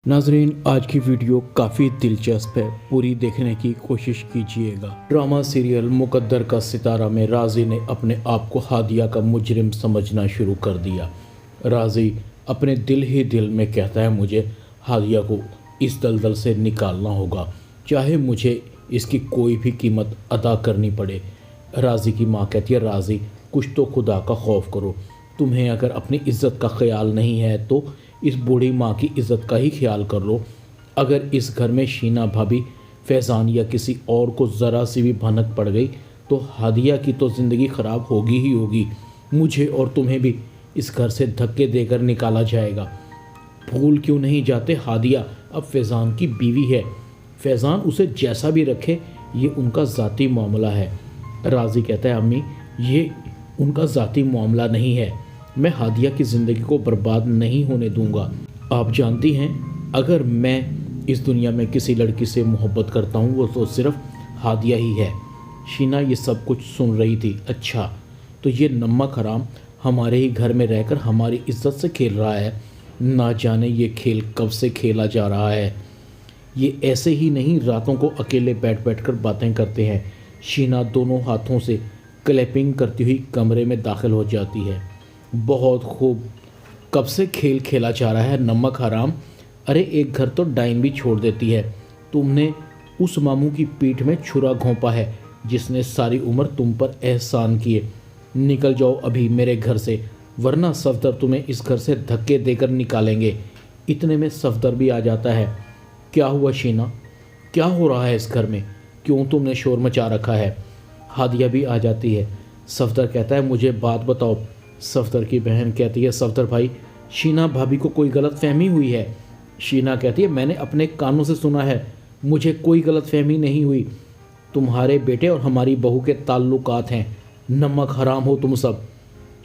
नाजरीन, आज की वीडियो काफ़ी दिलचस्प है, पूरी देखने की कोशिश कीजिएगा। ड्रामा सीरियल मुकद्दर का सितारा में राजी ने अपने आप को हादिया का मुजरिम समझना शुरू कर दिया। राजी अपने दिल ही दिल में कहता है, मुझे हादिया को इस दलदल से निकालना होगा, चाहे मुझे इसकी कोई भी कीमत अदा करनी पड़े। राजी की माँ कहती है, राजी कुछ तो खुदा का खौफ करो, तुम्हें अगर अपनी इज़्ज़त का ख्याल नहीं है तो इस बूढ़ी माँ की इज़्ज़त का ही ख्याल कर लो। अगर इस घर में शीना भाभी, फैज़ान या किसी और को ज़रा सी भी भनक पड़ गई तो हादिया की तो ज़िंदगी ख़राब होगी ही होगी। मुझे और तुम्हें भी इस घर से धक्के देकर निकाला जाएगा। भूल क्यों नहीं जाते, हादिया अब फैज़ान की बीवी है। फैज़ान उसे जैसा भी रखे, ये उनका ज़ाती मामला है। राजी कहता है, अम्मी ये उनका ज़ाती मामला नहीं है, मैं हादिया की ज़िंदगी को बर्बाद नहीं होने दूंगा। आप जानती हैं, अगर मैं इस दुनिया में किसी लड़की से मोहब्बत करता हूँ वो तो सिर्फ हादिया ही है। शीना ये सब कुछ सुन रही थी। अच्छा, तो ये नमक हराम हमारे ही घर में रहकर हमारी इज्जत से खेल रहा है। ना जाने ये खेल कब से खेला जा रहा है। ये ऐसे ही नहीं रातों को अकेले बैठ बैठ कर बातें करते हैं। शीना दोनों हाथों से क्लैपिंग करती हुई कमरे में दाखिल हो जाती है। बहुत खूब, कब से खेल खेला जा रहा है नमक हराम। अरे एक घर तो डाइन भी छोड़ देती है। तुमने उस मामू की पीठ में छुरा घोंपा है जिसने सारी उम्र तुम पर एहसान किए। निकल जाओ अभी मेरे घर से, वरना सफदर तुम्हें इस घर से धक्के देकर निकालेंगे। इतने में सफदर भी आ जाता है। क्या हुआ शीना, क्या हो रहा है इस घर में, क्यों तुमने शोर मचा रखा है। हादिया भी आ जाती है। सफदर कहता है, मुझे बात बताओ। सफदर की बहन कहती है, सफदर भाई शीना भाभी को कोई गलत फहमी हुई है। शीना कहती है, मैंने अपने कानों से सुना है, मुझे कोई गलत फहमी नहीं हुई। तुम्हारे बेटे और हमारी बहू के ताल्लुकात हैं, नमक हराम हो तुम सब।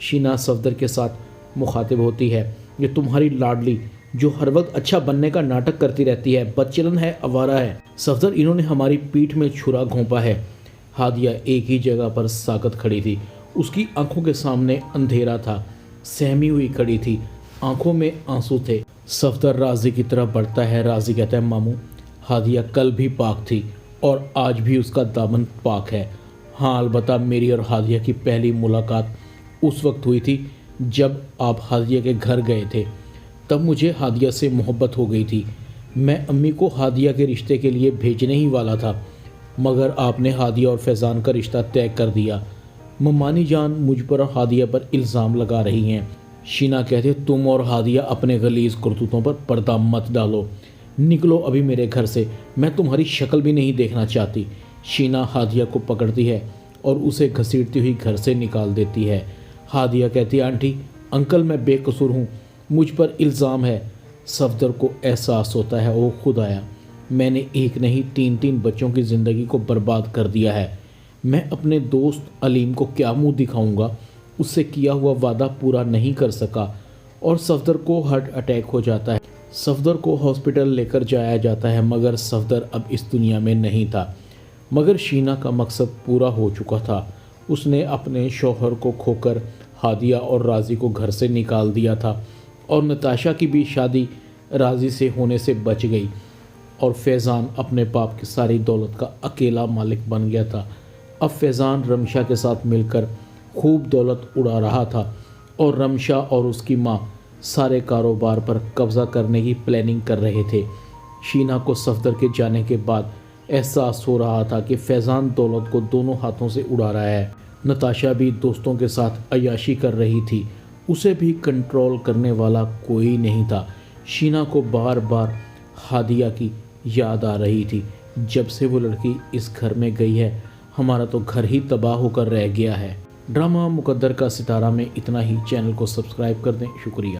शीना सफदर के साथ मुखातिब होती है, ये तुम्हारी लाडली जो हर वक्त अच्छा बनने का नाटक करती रहती है, बदचलन है, आवारा है। सफदर, इन्होंने हमारी पीठ में छुरा घोंपा है। हादिया एक ही जगह पर साकत खड़ी थी। उसकी आंखों के सामने अंधेरा था, सहमी हुई खड़ी थी, आंखों में आंसू थे। सफदर राजी की तरफ बढ़ता है। राजी कहता है, मामू हादिया कल भी पाक थी और आज भी उसका दामन पाक है। हाँ, अलबत्ता मेरी और हादिया की पहली मुलाकात उस वक्त हुई थी जब आप हादिया के घर गए थे। तब मुझे हादिया से मोहब्बत हो गई थी। मैं अम्मी को हादिया के रिश्ते के लिए भेजने ही वाला था, मगर आपने हादिया और फैज़ान का रिश्ता तय कर दिया। मम्मानी जान मुझ पर और हादिया पर इल्ज़ाम लगा रही हैं। शीना कहते, तुम और हादिया अपने गलीज़ करतूतों पर पर्दा मत डालो, निकलो अभी मेरे घर से, मैं तुम्हारी शक्ल भी नहीं देखना चाहती। शीना हादिया को पकड़ती है और उसे घसीटती हुई घर से निकाल देती है। हादिया कहती है, आंटी अंकल मैं बेकसूर हूँ, मुझ पर इल्ज़ाम है। सफदर को एहसास होता है, ओ खुदाया, मैंने एक नहीं तीन बच्चों की ज़िंदगी को बर्बाद कर दिया है। मैं अपने दोस्त अलीम को क्या मुंह दिखाऊंगा, उससे किया हुआ वादा पूरा नहीं कर सका। और सफदर को हार्ट अटैक हो जाता है। सफदर को हॉस्पिटल लेकर जाया जाता है, मगर सफदर अब इस दुनिया में नहीं था। मगर शीना का मकसद पूरा हो चुका था। उसने अपने शौहर को खोकर हादिया और राजी को घर से निकाल दिया था, और नताशा की भी शादी राजी से होने से बच गई, और फैज़ान अपने बाप की सारी दौलत का अकेला मालिक बन गया था। अब फैज़ान रमशा के साथ मिलकर खूब दौलत उड़ा रहा था, और रमशा और उसकी माँ सारे कारोबार पर कब्ज़ा करने की प्लानिंग कर रहे थे। शीना को सफदर के जाने के बाद एहसास हो रहा था कि फैज़ान दौलत को दोनों हाथों से उड़ा रहा है। नताशा भी दोस्तों के साथ अय्याशी कर रही थी, उसे भी कंट्रोल करने वाला कोई नहीं था। शीना को बार बार हादिया की याद आ रही थी। जब से वो लड़की इस घर में गई है, हमारा तो घर ही तबाह होकर रह गया है। ड्रामा मुकद्दर का सितारा में इतना ही। चैनल को सब्सक्राइब कर दें। शुक्रिया।